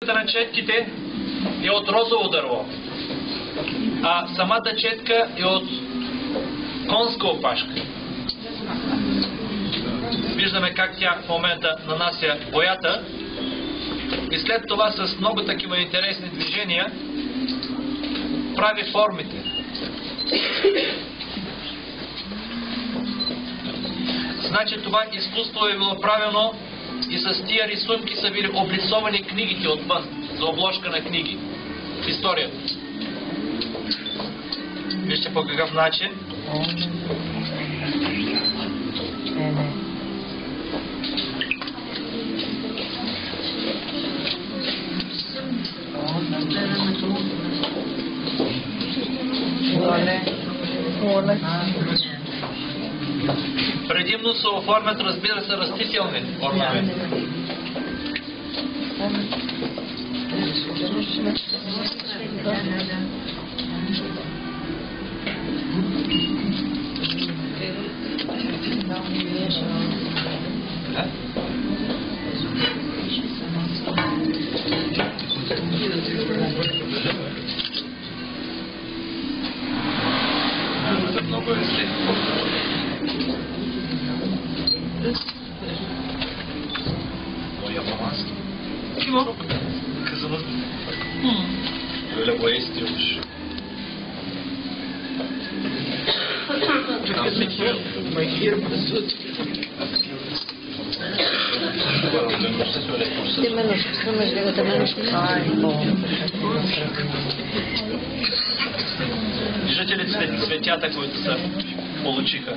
На четките е от розово дърво, а самата четка е от конска опашка. Виждаме как тя в момента нанася боята и след това с много такива интересни движения прави формите. Значи това изкуство е било правено и с тия рисунки са били обрисовани книгите отвън, за обложка на книги. Историята. Вижте по какъв начин. Предимно се оформят, разбира се, растителни орнаменти. Много е след. Какво? Казано. Öyle boya istiyormuş. Виждате ли цветята, които се получиха?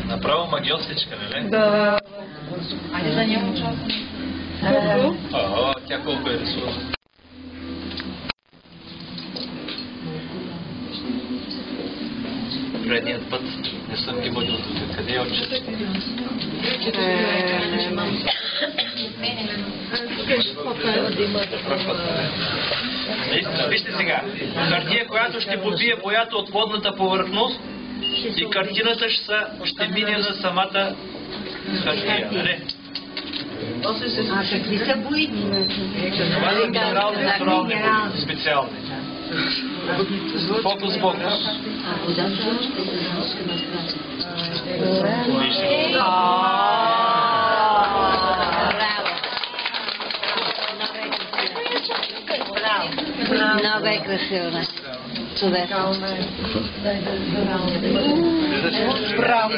Направо магиосничка, не ли? Да. Айде да няма участвам. Тя колко е рисувала? Предният път не съм ги водил тук. Къде е отчет? Вижте сега. Хартия, която ще побие боята от водната повърхност и картината ще мине на самата хартия. Не? А какви са боите? Това са минерални, натурални бои. Специални. Фокус-фокус. Много е красиво. Чудесно. Браво!